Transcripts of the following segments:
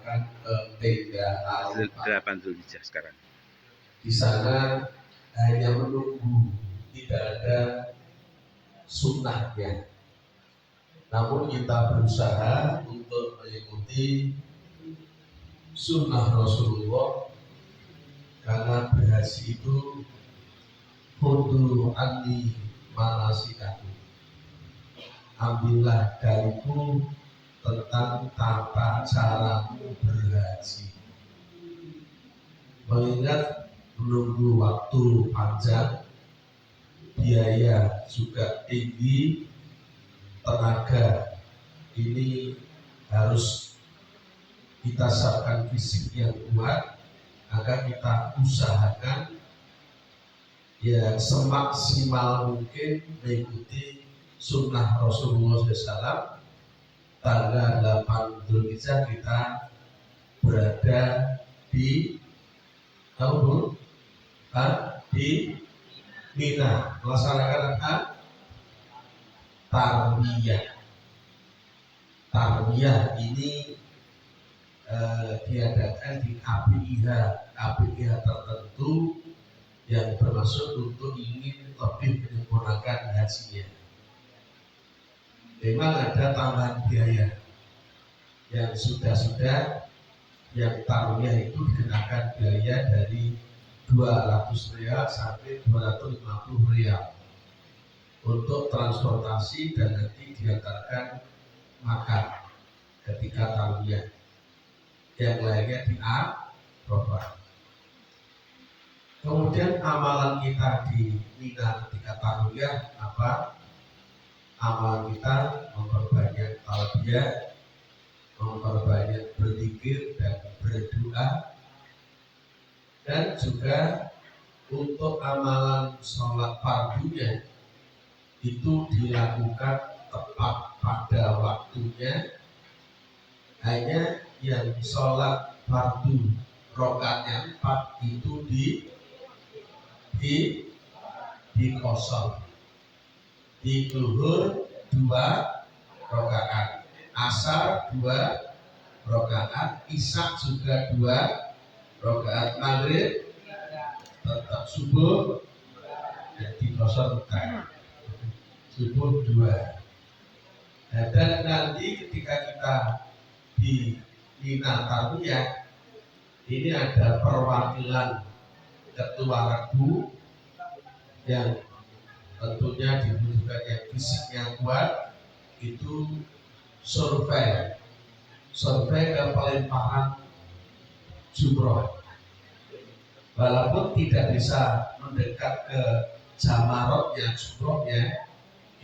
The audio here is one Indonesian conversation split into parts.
melakukan pengendaan 8 Zulhijjah sekarang. Di sana hanya menunggu, tidak ada sunnahnya. Namun kita berusaha untuk mengikuti sunnah Rasulullah, karena berhasil itu Khudu anni manasikaku, ambillah dariku tentang tata caramu berhaji. Mengingat menunggu waktu panjang, biaya juga tinggi, tenaga ini harus kita siapkan fisik yang kuat, agar kita usahakan ya semaksimal mungkin mengikuti sunnah Rasulullah SAW. Tanggal 8 Dzulhijjah kita berada di di Mina, melaksanakan Tarwiyah. Tarwiyah ini diadakan di KPIH tertentu yang bermaksud untuk ingin lebih menyempurnakan hajinya. Memang ada tambahan biaya yang sudah yang tarwiyah itu dikenakan biaya dari 200 rial sampai 250 rial untuk transportasi dan nanti diantarkan makan ketika tarwiyah yang lainnya di Arafah. Kemudian amalan kita di Mina ketika tarwiyah apa? Amalan kita memperbanyak talbiyah, memperbanyak berzikir dan berdoa, dan juga untuk amalan sholat fardunya itu dilakukan tepat pada waktunya. Hanya yang sholat fardu rakaatnya 4 itu di kosong. Di zuhur 2 rakaat, asar 2 rakaat, isya juga 2 rakaat, maghrib tetap subuh dan di kosong subuh 2. Dan nanti ketika kita di Mina Tarwiyah ini ada perwakilan ketua regu yang tentunya dibutuhkan yang fisiknya kuat, itu survei ke pelemparan jumroh. Walaupun tidak bisa mendekat ke jamarotnya jumrohnya,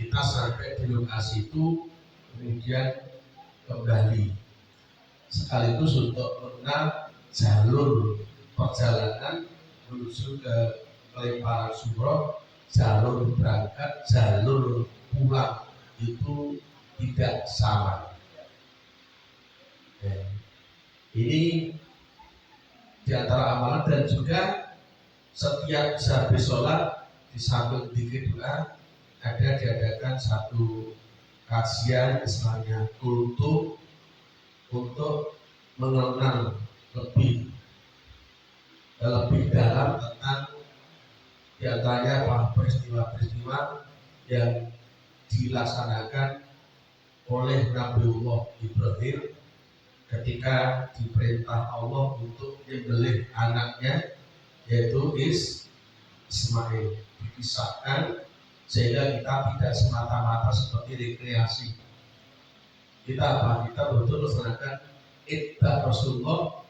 kita sampai di lokasi itu kemudian kembali sekaligus untuk mengenal jalur perjalanan menuju ke pelemparan jumroh. Jalur berangkat, jalur pulang itu tidak sama. Ini diantara amalan, dan juga setiap sehabis sholat di samping dzikir doa ada diadakan satu kajian istilahnya kultum untuk mengenal lebih dalam tentang diantaranya peristiwa-peristiwa yang dilaksanakan oleh Nabiullah Ibrahim ketika diperintah Allah untuk menyembelih anaknya yaitu Ismail. Dikisahkan sehingga kita tidak semata-mata seperti rekreasi. Kita betul melaksanakan ittiba Rasulullah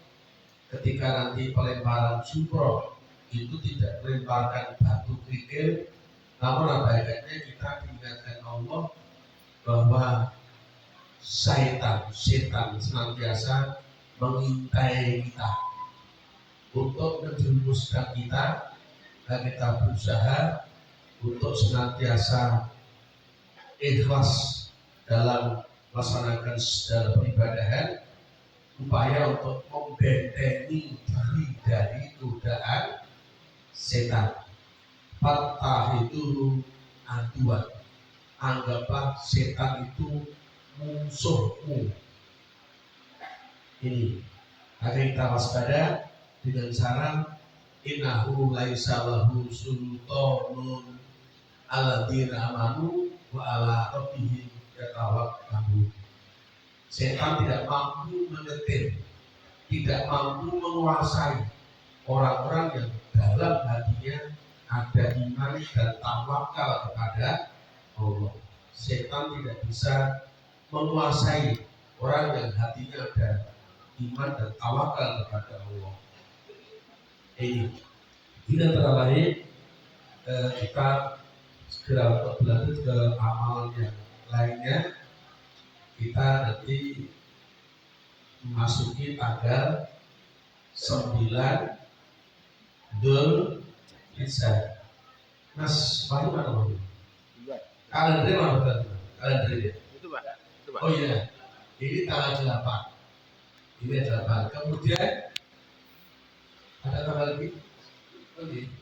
ketika nanti pelemparan jumroh itu tidak melemparkan batu kerikil, namun baiknya kita diingatkan Allah bahwa setan senantiasa mengintai kita untuk menjerumuskan kita, dan kita berusaha untuk senantiasa ikhlas dalam melaksanakan segala peribadahan, upaya untuk membentengi diri dari godaan setan. Fatah itu aduan, anggaplah setan itu musuhmu. Ini Agar kita waspada dengan cara innahu laisa lahu sultanun alladzina amanu wa ala rabbihim yatawakkalun. Setan tidak mampu menyetir, tidak mampu menguasai orang-orang yang dalam hatinya ada iman dan tawakal kepada Allah. Setan tidak bisa menguasai orang yang hatinya ada iman dan tawakal kepada Allah. Ini antara lain kita segera berlanjut ke amalan yang lainnya. Kita nanti memasuki tanggal 9 Dzulhijjah. Mas Wahyu mana Wahyu? Kalender mana betul? Kalender ya? Itu Pak. Oh iya, ini tanggal 8. Ini 8. Kemudian ada tanggal lagi? Oh iya.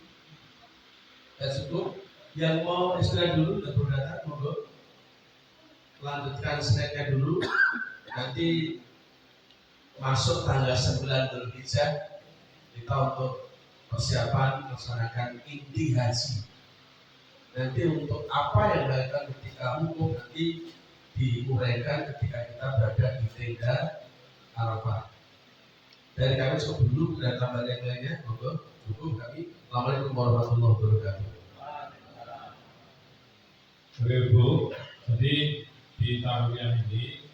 Dan cukup. Yang mau istirahat dulu dan berdatang, monggo lanjutkan snacknya dulu. Nanti masuk tanggal 9 Dzulhijjah kita untuk persiapan melaksanakan inti haji. Nanti untuk apa yang dilakukan ketika wukuf nanti diuraikan ketika kita berada di tenda Arafah. Dari kami cukup dulu, dan tambah yang lainnya monggo cukup kami. Assalamualaikum warahmatullahi wabarakatuh. Oke Bu, jadi di taruhan ini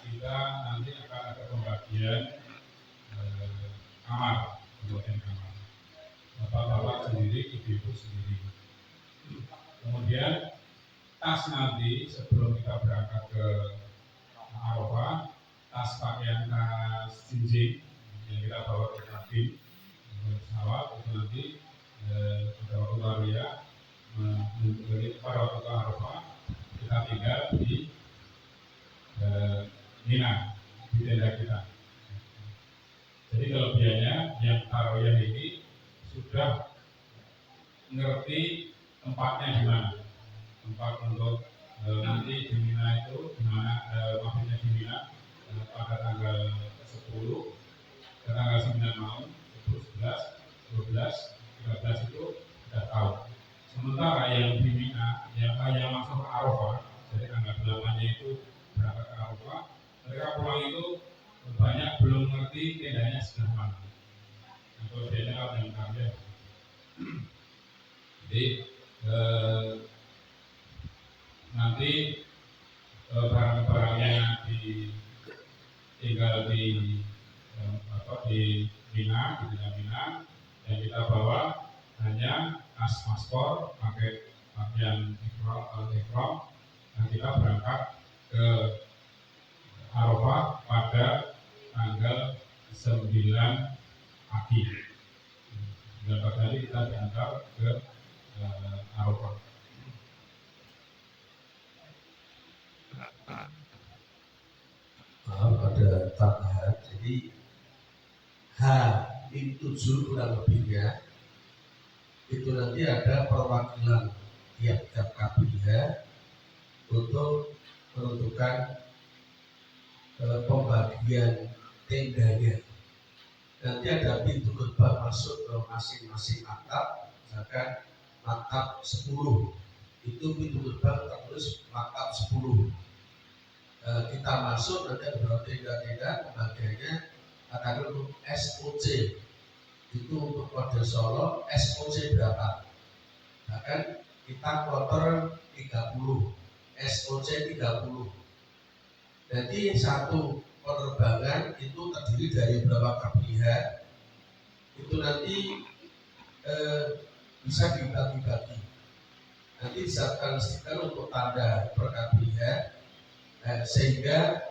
kita nanti akan ada pembagian kamar, pembagian kamar. Bapak-bapak sendiri, ibu-ibu sendiri. Kemudian tas nanti sebelum kita berangkat ke Arafah, tas pakaian, tas jinjing yang kita bawa ke kabin pesawat itu nanti pada waktu taruhan pada waktu Arafah kita tinggal di Mina, di tenda kita. Jadi kelebihannya yang taruhan ini sudah ngerti tempatnya di mana, tempat untuk nanti di Mina itu, di mana maksudnya di Mina pada tanggal 10 ke tanggal 9 malam, 10, 11, 12, 13 itu sudah tahu. Sementara yang di Mina, yang masuk ke Arafah, jadi tanggal 8-nya itu berangkat ke Arafah, mereka pulang itu banyak belum ngerti tendanya sebelah mana. Atau tenda apa yang kami. Jadi nanti barang-barangnya tinggal di Mina, di tenda Mina, yang kita bawa hanya tas paspor, pakai pakaian ihram, dan kita berangkat ke Arafah pada tanggal 9 pagi. 9 pagi tadi kita diantar ke Arafah. Maaf ada tambahan. Jadi H-7 kurang lebihnya itu nanti ada perwakilan tiap-tiap KPIH untuk menentukan pembagian tendanya. Nanti ada pintu gerbang masuk ke masing-masing maktab. Misalkan maktab 10 itu pintu gerbang tertulis maktab 10. Kita masuk nanti ada beberapa tenda-tenda, pembagiannya akan untuk SOC. Itu untuk kode Solo SOC berapa? Bahkan kita kloter 30, SOC 30. Jadi satu penerbangan itu terdiri dari beberapa KPIH. Itu nanti bisa dibagi-bagi. Nanti disiapkan stiker untuk tanda per KPIH, sehingga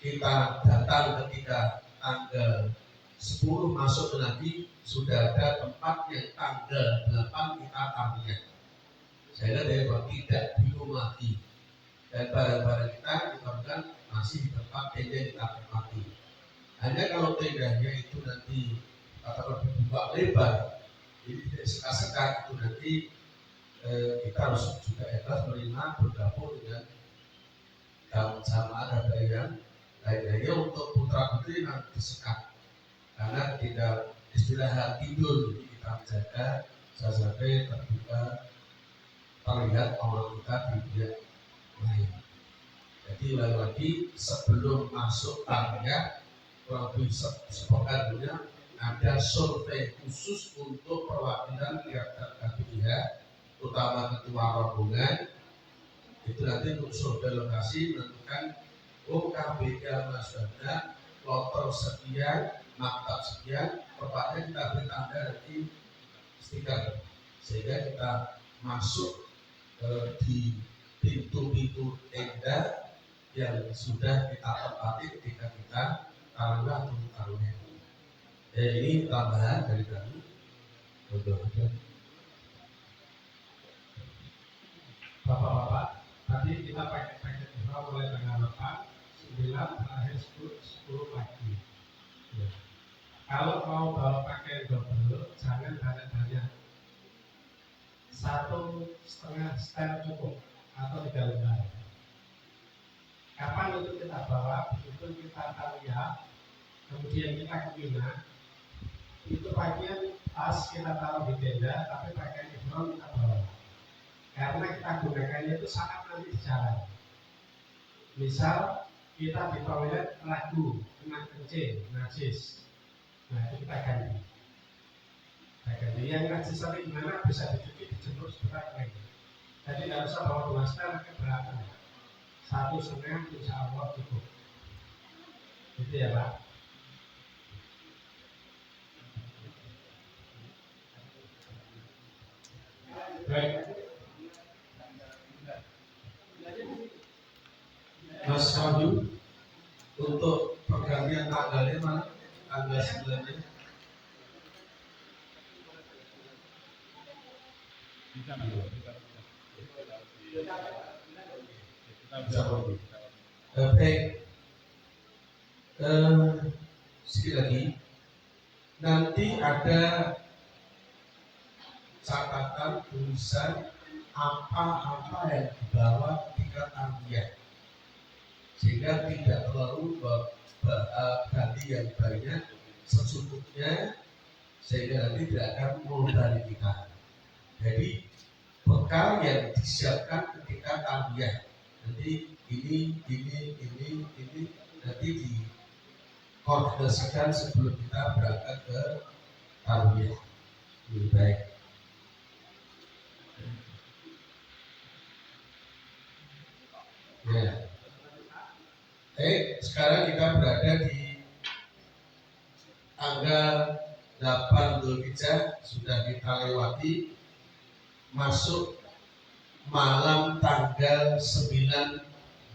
kita datang ketika tanggal 10 masuk nanti sudah ada tempat yang tanggal 8 kita tampilkan, sehingga dari tidak bingung lagi, dan barang-barang kita ditemukan masih di tempat tenda yang kita tempati. Hanya kalau tendanya itu nanti atau dibuka lebar, jadi tidak sekat-sekat, itu nanti kita harus juga ikhlas menerima bergabung dengan jamaah ada yang Lainnya untuk putra putri nanti disekat karena ketika istirahat tidur jadi kita jaga sampai terbuka terlihat Allah kita tidak lain. Jadi lagi sebelum masuk tangga kurang lebih sepekan punya ada survei khusus untuk perwakilan tiap-tiap KPIH utama ketua rombongan itu nanti untuk survei lokasi menentukan KPK Mas Banda kloter sekian, maktab sekian, tepatnya kita beri tanda di stiker sehingga kita masuk di pintu-pintu tenda yang sudah kita tempati ketika kita taruhlah atau taruhnya. Ini tambahan dari kami. Bapak-bapak, tadi kita pakai paket mulai tanggal 8, 9, terakhir 10 pagi. Ya. Kalau mau bawa pakaian double, jangan banyak-banyak. 1,5 setel cukup atau 3 lembar. Kapan itu kita bawa? Begitu kita taruh kemudian kita ke Mina, itu pakaian pas kita taruh di tenda, tapi pakaian ihram kita bawa. Karena kita gunakannya itu saat nanti di jalan. Misal kita di toilet ragu, kena kencing, najis, nah itu kita ganti. Yang najis tadi gimana bisa dicuci, dijemur sebentar kering. Jadi tidak usah bawa 2 setel keberatan. 1,5 insya Allah cukup. Gitu ya Pak. Baik. Mas Wahyu untuk pergantian tanggalnya mana? Tanggal 9-nya. Baik. Sekali lagi nanti ada catatan tulisan apa-apa yang dibawa ketika tarbiyah sehingga tidak terlalu ganti yang banyak, secukupnya sehingga nanti tidak akan membebani kita. Jadi bekal yang disiapkan ketika tarbiyah nanti ini nanti dikoordinasikan sebelum kita berangkat ke tarbiyah. Lebih baik. Ya. Sekarang kita berada di tanggal 8 Dzulhijjah, sudah kita lewati, masuk malam tanggal 9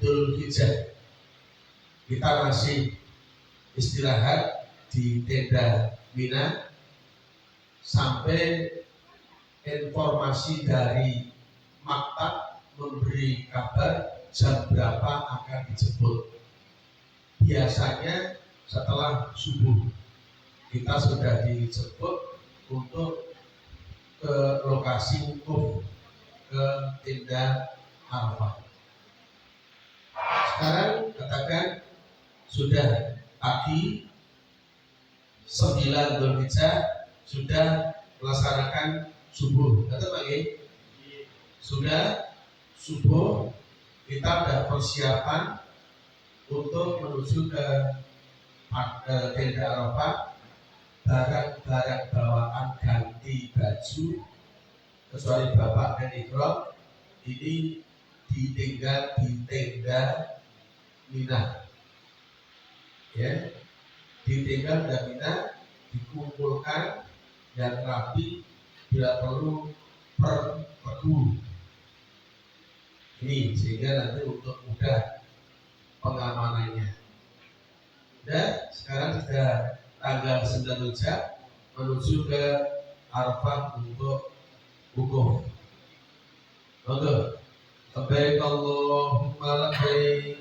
Dzulhijjah. Kita masih istirahat di tenda Mina sampai informasi dari maktab memberi kabar jam berapa akan dijemput. Biasanya setelah subuh kita sudah dijemput untuk ke lokasi wukuf ke tenda Arafah. Sekarang katakan sudah pagi 9 Dzulhijjah sudah melaksanakan subuh. Kata pagi sudah subuh, kita ada persiapan untuk menuju ke tenda Arafah. Barang-barang bawaan ganti baju kecuali bapak dan ihram ini ditinggal di tenda Mina, ya, ditinggal di Mina, dikumpulkan dan rapi, bila perlu per pegu ini sehingga nanti untuk mudah pengamanannya. Dan sekarang sudah tanggal 9 Dzulhijjah menuju ke Arafah untuk wukuf. Untuk labbaik Allahumma labbaik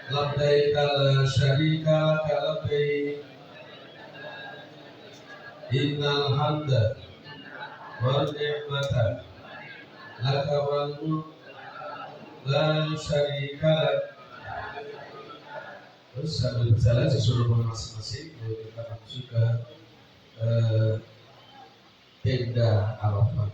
labbaik la syarika laka labbaik innal hamda wal ni'mata laka wal mulk la syarika lak Terus sambil berjalan sesuai rombongan masing-masing, kita masuk ke tenda Arafah.